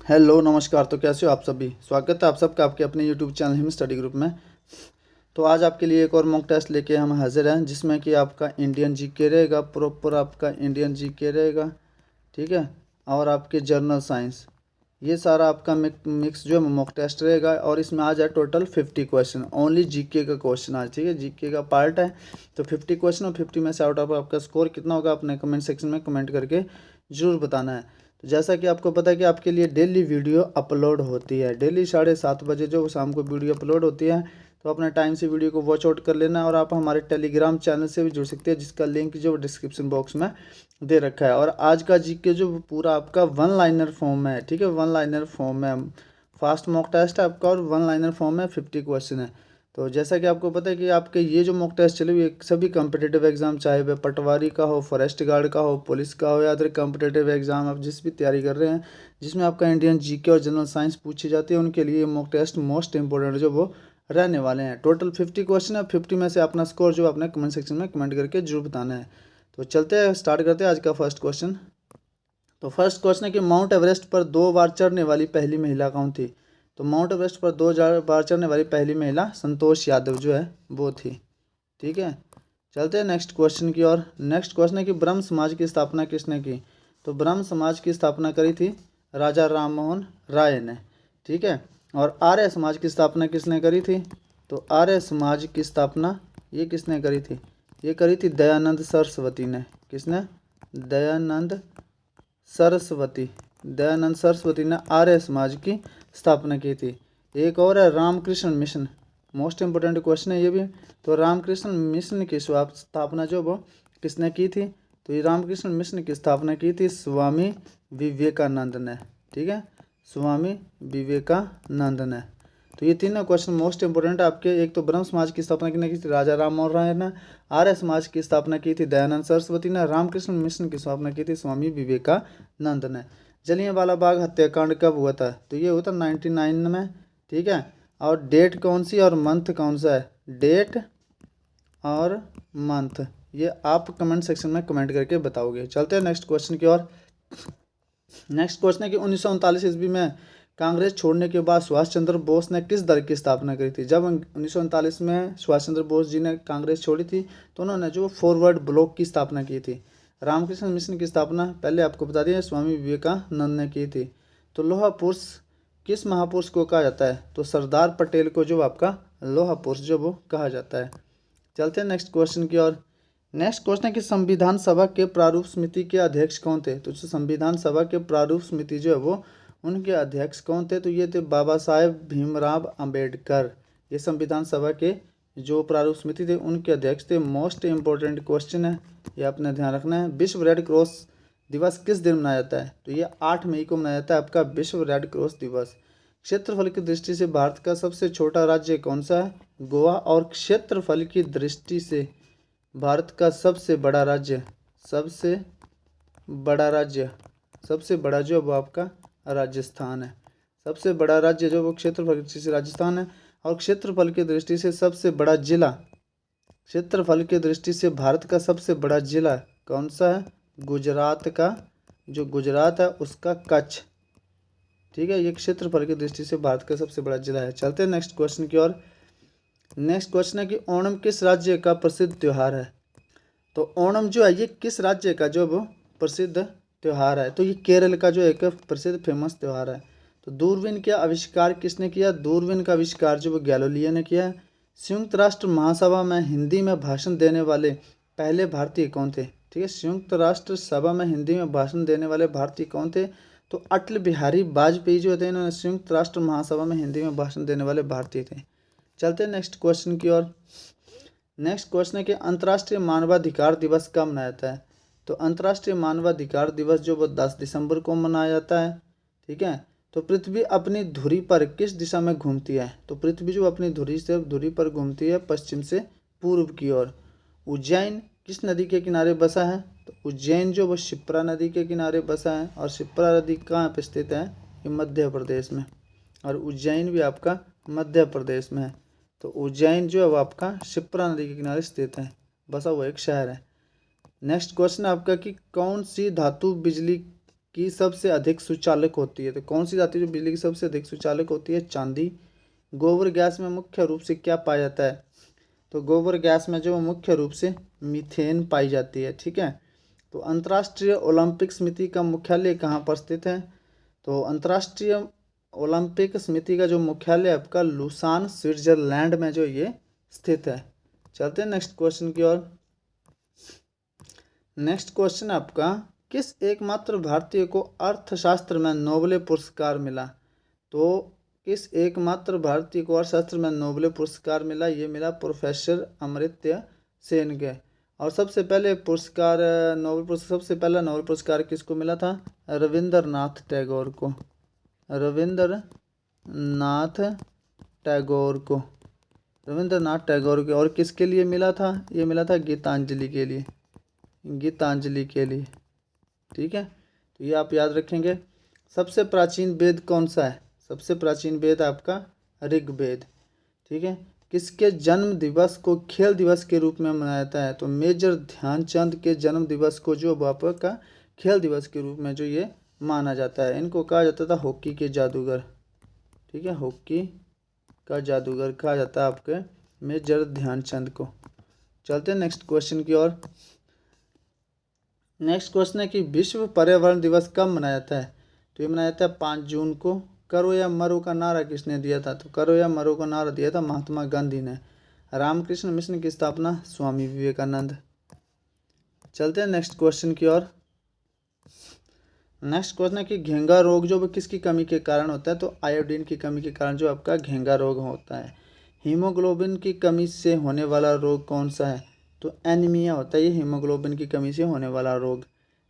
Hello नमस्कार। तो कैसे हो आप सभी? स्वागत है आप सबका आपके अपने YouTube channel him study group में। तो आज आपके लिए एक और मॉक टेस्ट लेके हम हाजिर हैं, जिसमें कि आपका इंडियन जीके रहेगा, प्रॉपर आपका इंडियन जीके रहेगा, ठीक है। और आपके जर्नल साइंस, ये सारा आपका मिक्स जो है मॉक टेस्ट रहेगा। और इसमें आज है टोटल 50 क्वेश्चन, ओनली जीके का क्वेश्चन आज, ठीक है। जीके का पार्ट है तो 50 क्वेश्चन, और 50 में से आउट ऑफ आपका स्कोर कितना होगा अपने कमेंट सेक्शन में कमेंट करके ज़रूर बताना है। तो जैसा कि आपको पता है कि आपके लिए डेली वीडियो अपलोड होती है, डेली 7:30 बजे जो शाम को वीडियो अपलोड होती है। तो अपने टाइम से वीडियो को वॉच आउट कर लेना। और आप हमारे टेलीग्राम चैनल से भी जुड़ सकते हैं, जिसका लिंक जो डिस्क्रिप्शन बॉक्स में दे रखा है। और आज का जीके जो पूरा आपका वन लाइनर फॉर्म है, ठीक है, वन लाइनर फॉर्म में फास्ट मॉक टेस्ट है आपका, और वन लाइनर फॉर्म में 50 क्वेश्चन है। तो जैसा कि आपको पता है कि आपके ये जो मॉक टेस्ट चले हुए सभी कम्पिटेटिव एग्जाम, चाहे वह पटवारी का हो, फॉरेस्ट गार्ड का हो, पुलिस का हो, या फिर कम्पिटेटिव एग्जाम आप जिस भी तैयारी कर रहे हैं जिसमें आपका इंडियन जीके और जनरल साइंस पूछी जाती है, उनके लिए मॉक टेस्ट मोस्ट इंपॉर्टेंट जो वो रहने वाले हैं। टोटल 50 क्वेश्चन है, 50 में से अपना स्कोर जो अपने कमेंट सेक्शन में कमेंट करके जरूर बताना है। तो चलते हैं, स्टार्ट करते हैं आज का फर्स्ट क्वेश्चन। तो फर्स्ट क्वेश्चन है कि माउंट एवरेस्ट पर 2 बार चढ़ने वाली पहली महिला कौन थी? तो माउंट एवरेस्ट पर 2 बार चढ़ने वाली पहली महिला संतोष यादव जो है वो थी, ठीक है। चलते हैं नेक्स्ट क्वेश्चन की ओर। नेक्स्ट क्वेश्चन है कि ब्रह्म समाज की स्थापना किसने की? तो ब्रह्म समाज की स्थापना करी थी राजा राम मोहन राय ने, ठीक है। और आर्य समाज की स्थापना किसने करी थी? तो आर्य समाज की स्थापना ये किसने करी थी? ये करी थी दयानंद सरस्वती ने। किसने? दयानंद सरस्वती ने आर्य समाज की स्थापना की थी। एक और है Ramakrishna Mission, most important question है ये भी। तो रामकृष्ण मिशन की स्थापना जो वो किसने की थी? तो ये रामकृष्ण मिशन की स्थापना की थी स्वामी विवेकानंद ने, ठीक है, स्वामी विवेकानंद ने। तो ये तीनों क्वेश्चन मोस्ट इंपोर्टेंट आपके। एक तो ब्रह्म समाज की स्थापना किसने की थी? राजा राम मोहन राय ने। आर्य समाज की स्थापना की थी दयानंद सरस्वती ने। रामकृष्ण मिशन की स्थापना की थी स्वामी विवेकानंद ने। जलियांवाला बाग हत्याकांड कब हुआ था? तो ये हुआ था 99 में, ठीक है। और डेट कौन सी और मंथ कौन सा है? डेट और मंथ ये आप कमेंट सेक्शन में कमेंट करके बताओगे। चलते हैं नेक्स्ट क्वेश्चन की ओर। नेक्स्ट क्वेश्चन है कि 1939 ईस्वी में कांग्रेस छोड़ने के बाद सुभाष चंद्र बोस ने किस दल की स्थापना की थी? जब 1939 में सुभाष चंद्र बोस जी ने कांग्रेस छोड़ी थी तो उन्होंने जो फॉरवर्ड ब्लॉक की स्थापना की थी। रामकृष्ण मिशन की स्थापना पहले आपको बता दिया स्वामी विवेकानंद ने की थी। तो लोहा पुरुष किस महापुरुष को कहा जाता है? तो सरदार पटेल को जो आपका लोहा पुरुष जो वो कहा जाता है। चलते हैं नेक्स्ट क्वेश्चन की ओर। नेक्स्ट क्वेश्चन है कि संविधान सभा के प्रारूप समिति के अध्यक्ष कौन थे? तो जो संविधान सभा के प्रारूप समिति जो है वो उनके अध्यक्ष कौन थे? तो ये थे बाबा साहेब भीमराव अंबेडकर। ये संविधान सभा के जो प्रारूप समिति थे उनके अध्यक्ष थे। मोस्ट इंपॉर्टेंट क्वेश्चन है, ये आपने ध्यान रखना है। विश्व रेड क्रॉस दिवस किस दिन मनाया जाता है? तो ये 8 मई को मनाया जाता है आपका विश्व रेड क्रॉस दिवस। क्षेत्रफल की दृष्टि से भारत का सबसे छोटा राज्य कौन सा है? गोवा। और क्षेत्रफल की दृष्टि से भारत का सबसे बड़ा राज्य सबसे बड़ा जो वो आपका राजस्थान है। सबसे बड़ा राज्य जो वो क्षेत्रफल की दृष्टि से राजस्थान है। और क्षेत्रफल की दृष्टि से सबसे बड़ा जिला, क्षेत्रफल की दृष्टि से भारत का सबसे बड़ा जिला कौन सा है? गुजरात का, जो गुजरात है उसका कच्छ, ठीक है। ये क्षेत्रफल की दृष्टि से भारत का सबसे बड़ा जिला है। चलते हैं नेक्स्ट क्वेश्चन की ओर। नेक्स्ट क्वेश्चन है कि ओणम किस राज्य का प्रसिद्ध त्यौहार है? तो ओणम जो है ये किस राज्य का जो वो प्रसिद्ध त्यौहार है? तो ये केरल का जो एक प्रसिद्ध फेमस त्यौहार है। तो दूरबीन का आविष्कार किसने किया? दूरबीन का आविष्कार जो वो गैलीलियो ने किया है। संयुक्त राष्ट्र महासभा में हिंदी में भाषण देने वाले पहले भारतीय कौन थे? ठीक है, संयुक्त राष्ट्र सभा में हिंदी में भाषण देने वाले भारतीय कौन थे? तो अटल बिहारी वाजपेयी जो थे इन्होंने संयुक्त राष्ट्र महासभा में हिंदी में भाषण देने वाले भारतीय थे। चलते हैं नेक्स्ट क्वेश्चन की ओर। नेक्स्ट क्वेश्चन है कि अंतर्राष्ट्रीय मानवाधिकार दिवस कब मनाया जाता है? तो अंतर्राष्ट्रीय मानवाधिकार दिवस जो वो 10 दिसंबर को मनाया जाता है, ठीक है। तो पृथ्वी अपनी धुरी पर किस दिशा में घूमती है? तो पृथ्वी जो अपनी धुरी पर घूमती है पश्चिम से पूर्व की ओर। उज्जैन किस नदी के किनारे बसा है? तो उज्जैन जो वो शिप्रा नदी के किनारे बसा है। और शिप्रा नदी कहाँ पर स्थित है? ये मध्य प्रदेश में। और उज्जैन भी आपका मध्य प्रदेश में है। तो उज्जैन जो है वो आपका शिप्रा नदी के किनारे स्थित है, बसा हुआ एक शहर है। नेक्स्ट क्वेश्चन है आपका कि कौन सी धातु बिजली की सबसे अधिक सुचालक होती है? तो कौन सी धातु जो बिजली की सबसे अधिक सुचालक होती है? चांदी। गोबर गैस में मुख्य रूप से क्या पाया जाता है? तो गोबर गैस में जो मुख्य रूप से मीथेन पाई जाती है। ठीक है। तो अंतर्राष्ट्रीय ओलंपिक समिति का मुख्यालय कहाँ पर स्थित है? तो अंतर्राष्ट्रीय ओलंपिक समिति का जो मुख्यालय आपका लुसान स्विट्जरलैंड में जो ये स्थित है। चलते हैं नेक्स्ट क्वेश्चन की ओर। नेक्स्ट क्वेश्चन आपका, किस एकमात्र भारतीय को अर्थशास्त्र में नोबेल पुरस्कार मिला? तो किस एकमात्र भारतीय को अर्थशास्त्र में नोबेल पुरस्कार मिला? ये मिला प्रोफेसर अमर्त्य सेन के। और सबसे पहले पुरस्कार नोबेल पुरस्कार सबसे पहला नोबेल पुरस्कार किसको मिला था? रविंद्रनाथ टैगोर को। रविंद्रनाथ टैगोर को। रविंद्रनाथ टैगोर के। और किसके लिए मिला था? ये मिला था गीतांजलि के लिए। गीतांजलि के लिए। ठीक है, तो ये आप याद रखेंगे। सबसे प्राचीन वेद कौन सा है? सबसे प्राचीन वेद आपका ऋग्वेद। ठीक है। किसके जन्म दिवस को खेल दिवस के रूप में मनाया जाता है? तो मेजर ध्यानचंद के जन्म दिवस को जो आपका खेल दिवस के रूप में जो ये माना जाता है। इनको कहा जाता था हॉकी के जादूगर। ठीक है, हॉकी का जादूगर कहा जाता है आपके मेजर ध्यानचंद को। चलते हैं नेक्स्ट क्वेश्चन की ओर। नेक्स्ट क्वेश्चन है कि विश्व पर्यावरण दिवस कब मनाया जाता है? तो ये मनाया जाता है 5 जून को। करो या मरो का नारा किसने दिया था? तो करो या मरो का नारा दिया था महात्मा गांधी ने। रामकृष्ण मिशन की स्थापना स्वामी विवेकानंद। चलते हैं नेक्स्ट क्वेश्चन की ओर। नेक्स्ट क्वेश्चन है कि घेंगा रोग जो किसकी कमी के कारण होता है? तो आयोडीन की कमी के कारण जो आपका घेंगा रोग होता है। हीमोग्लोबिन की कमी से होने वाला रोग कौन सा है? तो एनीमिया होता है ये हीमोग्लोबिन की कमी से होने वाला रोग।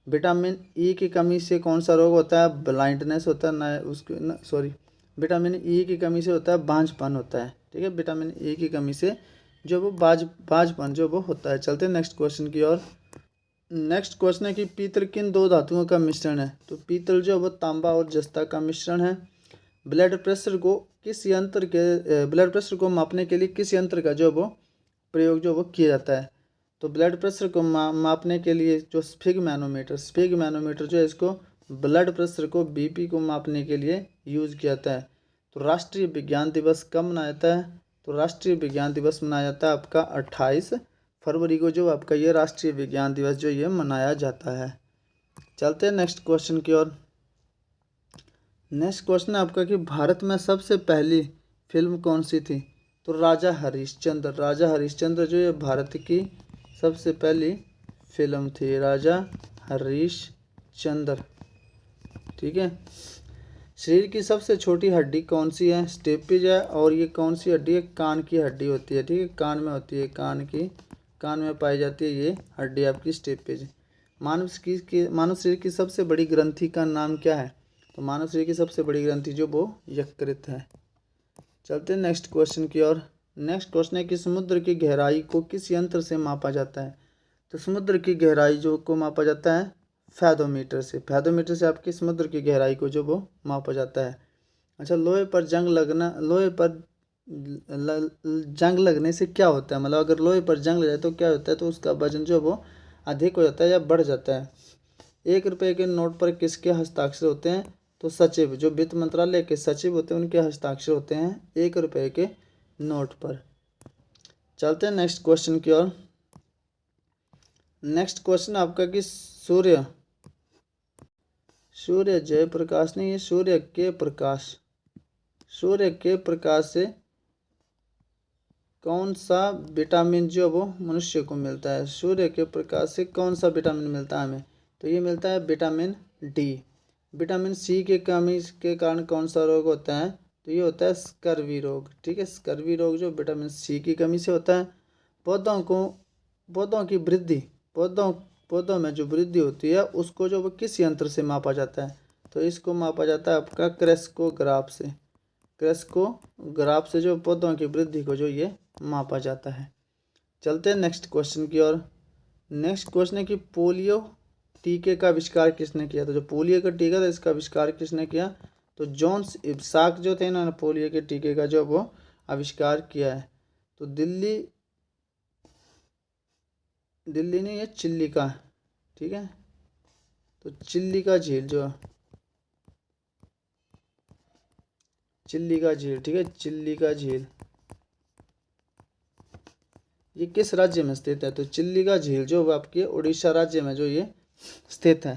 विटामिन ई की कमी से कौन सा रोग होता है? ब्लाइंडनेस होता है ना, उसके सॉरी, विटामिन ई की कमी से होता है बांझपन होता है। ठीक है, विटामिन ई की कमी से जो वो बांझपन जो वो होता है। चलते हैं नेक्स्ट क्वेश्चन की ओर। नेक्स्ट क्वेश्चन है कि पीतल किन दो धातुओं का मिश्रण है? तो पीतल जो वो तांबा और जस्ता का मिश्रण है। ब्लड प्रेशर को मापने के लिए किस यंत्र का जो वो प्रयोग जो वो किया जाता है? तो ब्लड प्रेशर को मापने के लिए जो स्फिग मैनोमीटर जो है इसको ब्लड प्रेशर को बीपी को मापने के लिए यूज़ किया जाता है। तो राष्ट्रीय विज्ञान दिवस कब मनाया जाता है? तो राष्ट्रीय विज्ञान दिवस मनाया जाता है आपका 28 फरवरी को जो आपका ये राष्ट्रीय विज्ञान दिवस जो ये मनाया जाता है। चलते हैं नेक्स्ट क्वेश्चन की ओर। नेक्स्ट क्वेश्चन है आपका कि भारत में सबसे पहली फिल्म कौन सी थी? तो राजा हरिश्चंद्र जो ये भारत की सबसे पहली फिल्म थी, राजा हरिश्चंद्र। ठीक है। शरीर की सबसे छोटी हड्डी कौन सी है? स्टेपिज है। और ये कौन सी हड्डी है? कान की हड्डी होती है। ठीक है, कान में होती है, कान में पाई जाती है ये हड्डी आपकी स्टेपेज। मानव शरीर की सबसे बड़ी ग्रंथि का नाम क्या है? तो मानव शरीर की सबसे बड़ी ग्रंथि जो वो यकृत है। चलते हैं नेक्स्ट क्वेश्चन की ओर। नेक्स्ट क्वेश्चन है कि समुद्र की गहराई को किस यंत्र से मापा जाता है? तो समुद्र की गहराई जो को मापा जाता है फैथोमीटर से आपकी समुद्र की गहराई को जो वो मापा जाता है। अच्छा, लोहे पर जंग लगने से क्या होता है? मतलब अगर लोहे पर जंग लग जाए तो क्या होता है? तो उसका वजन जो वो अधिक हो जाता है या बढ़ जाता है। 1 रुपये के नोट पर किसके हस्ताक्षर होते हैं? तो सचिव, जो वित्त मंत्रालय के सचिव होते हैं उनके हस्ताक्षर होते हैं 1 रुपये के नोट पर। चलते हैं नेक्स्ट क्वेश्चन की ओर। नेक्स्ट क्वेश्चन आपका कि सूर्य जयप्रकाश नहीं, ये सूर्य के प्रकाश से कौन सा विटामिन जो वो मनुष्य को मिलता है? सूर्य के प्रकाश से कौन सा विटामिन मिलता है हमें? तो ये मिलता है विटामिन डी। विटामिन सी के कमी के कारण कौन सा रोग होता है? तो ये होता है स्कर्वी रोग। ठीक है, स्कर्वी रोग जो विटामिन सी की कमी से होता है। पौधों की वृद्धि, पौधों में जो वृद्धि होती है उसको जो वो किस यंत्र से मापा जाता है? तो इसको मापा जाता है आपका क्रेस्कोग्राफ से जो पौधों की वृद्धि को जो ये मापा जाता है। चलते हैं नेक्स्ट क्वेश्चन की ओर। नेक्स्ट क्वेश्चन है कि पोलियो टीके का आविष्कार किसने किया? तो जो पोलियो का टीका था इसका आविष्कार किसने किया? तो जॉन्स इब्साक जो थे ना, पोलियो के टीके का जो वो आविष्कार किया है। तो दिल्ली नहीं, ये चिल्ली का। ठीक है, तो चिल्लिका झील जो, चिल्लिका झील, ठीक है, चिल्लिका झील ये किस राज्य में स्थित है? तो चिल्लिका झील जो आपके उड़ीसा राज्य में जो ये स्थित है।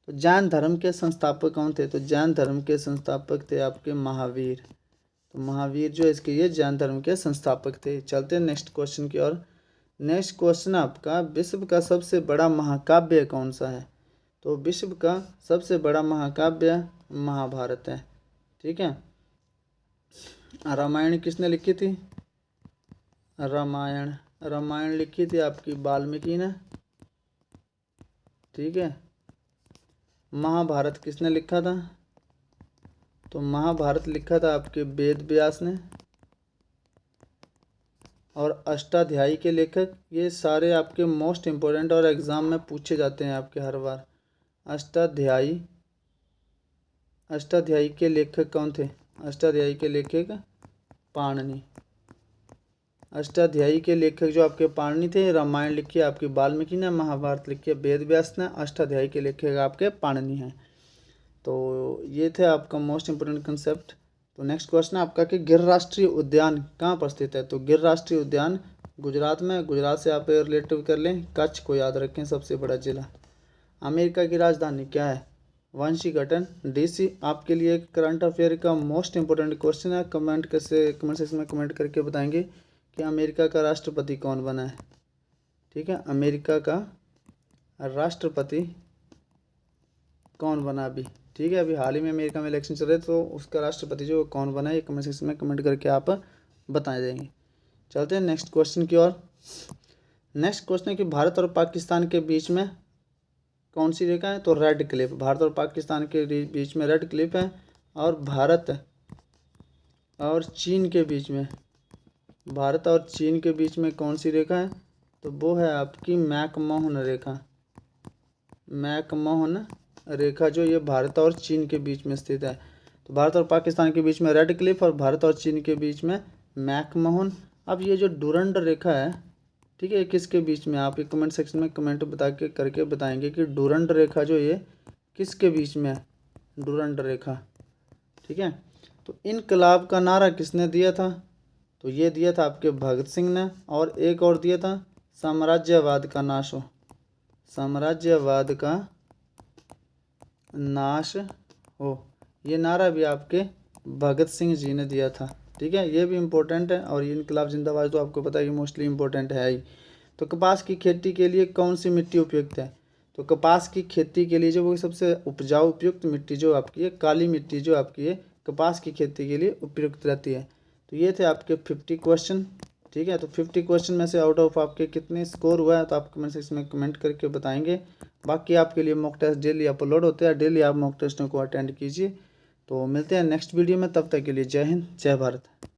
तो जैन धर्म के संस्थापक कौन थे? तो जैन धर्म के संस्थापक थे आपके महावीर। तो महावीर जो इसके ये जैन धर्म के संस्थापक थे। चलते हैं नेक्स्ट क्वेश्चन की ओर। नेक्स्ट क्वेश्चन आपका, विश्व का सबसे बड़ा महाकाव्य कौन सा है? तो विश्व का सबसे बड़ा महाकाव्य महाभारत है, ठीक है। रामायण किसने लिखी थी? रामायण लिखी थी आपकी वाल्मीकि ने, ठीक है। महाभारत किसने लिखा था? तो महाभारत लिखा था आपके वेद व्यास ने। और अष्टाध्यायी के लेखक, ये सारे आपके मोस्ट इम्पोर्टेंट और एग्ज़ाम में पूछे जाते हैं आपके हर बार। अष्टाध्यायी के लेखक कौन थे? अष्टाध्यायी के लेखक पाणिनि। अष्टाध्यायी के लेखक जो आपके पाणिनि थे। रामायण लिखी है आपकी वाल्मीकि ने, महाभारत लिखी है वेद व्यास ने, अष्टाध्यायी के लेखक आपके पाणिनि हैं। तो ये थे आपका मोस्ट इम्पोर्टेंट कंसेप्ट। तो नेक्स्ट क्वेश्चन आपका कि गिर राष्ट्रीय उद्यान कहाँ पर स्थित है? तो गिर राष्ट्रीय उद्यान गुजरात में, गुजरात से आप रिलेटिव कर लें, कच्छ को याद रखें सबसे बड़ा जिला। अमेरिका की राजधानी क्या है? Washington DC. आपके लिए करंट अफेयर का मोस्ट इंपोर्टेंट क्वेश्चन है। कमेंट सेक्शन में कमेंट करके बताएंगे कि अमेरिका का राष्ट्रपति कौन बना है, ठीक है। अमेरिका का राष्ट्रपति कौन बना अभी, ठीक है। अभी हाल ही में अमेरिका में इलेक्शन चल रहे, तो उसका राष्ट्रपति जो कौन बना है ये कमेंट सेक्शन में कमेंट करके आप बता देंगे। चलते हैं नेक्स्ट क्वेश्चन की ओर। नेक्स्ट क्वेश्चन है कि भारत और पाकिस्तान के बीच में कौन सी रेखा है? तो रेड क्लिफ। भारत और पाकिस्तान के बीच में रेड क्लिफ है। और भारत और चीन के बीच में, भारत और चीन के बीच में कौन सी रेखा है? तो वो है आपकी मैकमोहन रेखा। मैकमोहन रेखा जो ये भारत और चीन के बीच में स्थित है। तो भारत और पाकिस्तान के बीच में रेड क्लिफ और भारत और चीन के बीच में मैकमोहन। अब ये जो डुरंड रेखा है, ठीक है, किसके बीच में? आप एक कमेंट सेक्शन में कमेंट करके बताएंगे कि डुरंड रेखा जो ये किसके बीच में है? डुरंड रेखा, ठीक है। तो इनकलाब का नारा किसने दिया था? तो ये दिया था आपके भगत सिंह ने। और एक और दिया था साम्राज्यवाद का नाश हो, साम्राज्यवाद का नाश हो। ये नारा भी आपके भगत सिंह जी ने दिया था, ठीक है। ये भी इम्पोर्टेंट है। और ये इनकलाब जिंदाबाद तो आपको पता है कि मोस्टली इम्पोर्टेंट है ही। तो कपास की खेती के लिए कौन सी मिट्टी उपयुक्त है? तो कपास की खेती के लिए जो वो सबसे उपजाऊ उपयुक्त मिट्टी जो आपकी है, काली मिट्टी जो आपकी है, कपास की खेती के लिए उपयुक्त रहती है। तो ये थे आपके 50 क्वेश्चन, ठीक है। तो 50 क्वेश्चन में से आउट ऑफ आपके कितने स्कोर हुआ है तो आप कमेंट सेक्शन में कमेंट करके बताएंगे। बाकी आपके लिए मॉक टेस्ट डेली अपलोड होते हैं, डेली आप मॉक टेस्टों को अटेंड कीजिए। तो मिलते हैं नेक्स्ट वीडियो में, तब तक के लिए जय हिंद, जय भारत।